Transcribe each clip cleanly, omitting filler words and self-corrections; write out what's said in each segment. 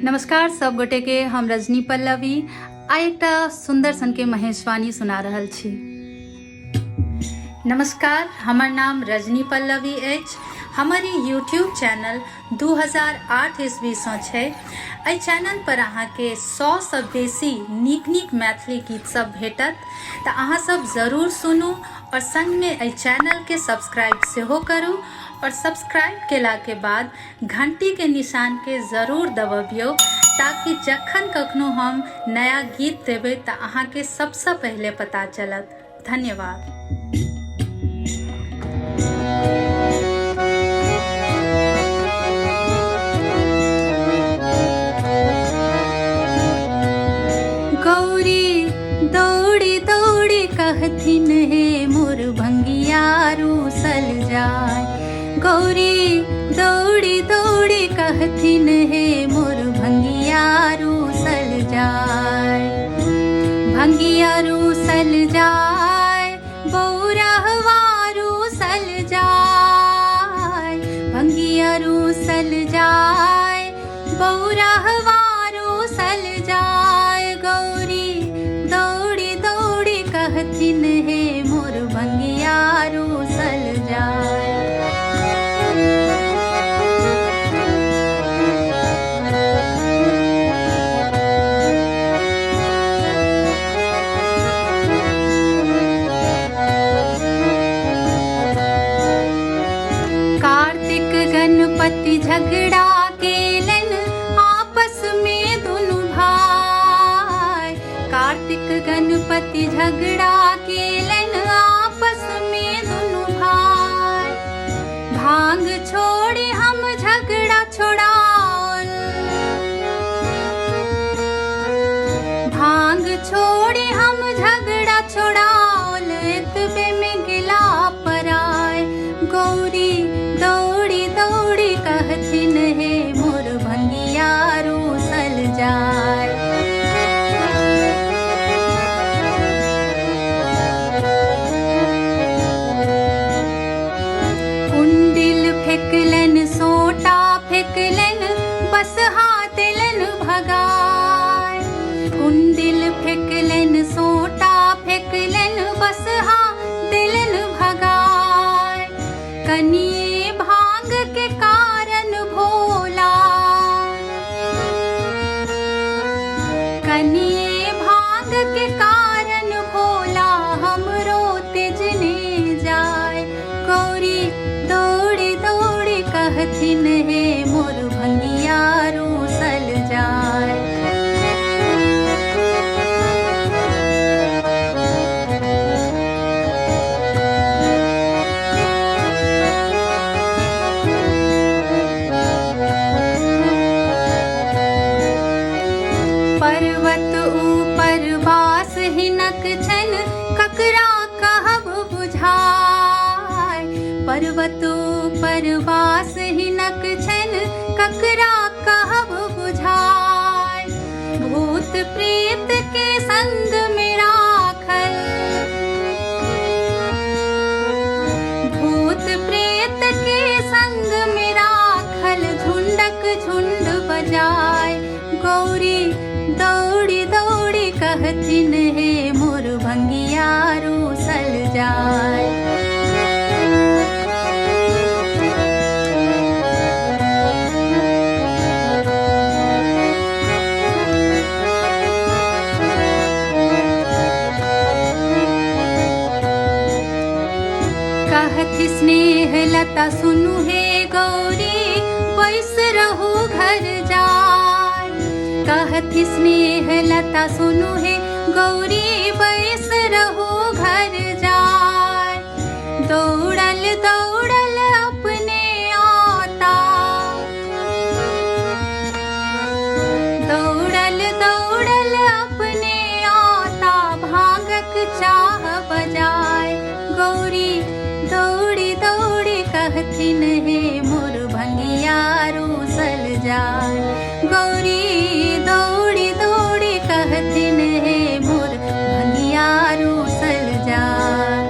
नमस्कार सब गोटे के हम रजनी पल्लवी आ एकटा सुंदर सन के महेशवाणी सुना रहल छी। नमस्कार, हमर नाम रजनी पल्लवी अछि। हमर ई यूट्यूब चैनल 2008 ईस्वी सँ छै। एहि चैनल पर अहाँके 100 सँ बेसी नीक नीक मैथिली गीत सब भेटत, तऽ अहाँ सब जरूर सुनू और संग में एहि चैनल के सब्सक्राइब सेहो करू और सब्सक्राइब केला के बाद घंटी के निशान के जरूर दबाबियौ, ताकि जखन कखनो हम नया गीत देबै तऽ अहाँके सबसँ पहले पता चलत। धन्यवाद। गौरी दौड़ी दौड़ी कहथिन हे मोर भंगिया रूसल जाय। गौरी दौड़ी दौड़ी कहथिन हे मोर भंगिया रूसल जाय। भंगिया रूसल जाय, बौरहवा रूसल जाय। भंगिया रूसल जाय, बौरहवा रूसल जाय। गौरी दौड़ी दौड़ी कहथिन हे मोर भंगिया रूसल जाय। कार्तिक गणपति झगड़ा केलन आपस में दुनु भाई। कार्तिक गणपति झगड़ा केलन आपस में दुनु भाई। भांग छोड़ी हम झगड़ा छोड़ाओल। भांग छोड़ी हम झगड़ा छोड़ाओल, एतबे में गिला पराय। गौरी दौड़ी दौड़ी कहथिन हे मोर भंगिया रूसल जाय। कुंडिल फेंकलन, सोटा फेंकलन, बस हाथलन भगाय। कुंडिल फेंकलन, सोटा फेंकलन, बस हाथलन भगाय। कनिए भांग के कारण भोला, कनिए भांग के कारण भोला हमरो तेजने जाय। गौरी दौड़ी दौड़ी कहथिन हे मोर भंगिया रूसल जाय। पर्वत ऊपर बास हिनक छन, ककरा कहब बुझाय। पर्वत ऊपर बास हिनक छन, ककरा कहब बुझाय। भूत प्रेत के संग में राखल, भूत प्रेत के संग में राखल, झुंडक झुंड बजाय। गौरी दौड़ी दौड़ी कहथिन हे मोर भंगिया रूसल जाय। कहथि स्नेह लता सुनु हे गौरी, बैस रहू घर जाय। कहथि स्नेह लता सुनु हे गौरी, बैस रहू घर जाय। दौड़ल दौड़ल अपने आता, दौड़ल दौड़ल अपने आता, भांगक चाह बजाय। गौरी दौड़ी दौड़ी कहथिन हे मोर भंगिया रूसल जाय। गौरी दौड़ी दौड़ी कहथिन हे मोर भंगिया रूसल जाय।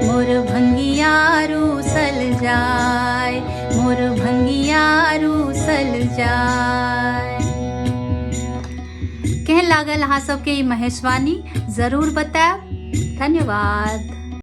मोर भंगिया रूसल जाय, मोर भंगिया रूसल जाय। लागल अहाँ सबके ई महेशवाणी जरूर बताएब। धन्यवाद।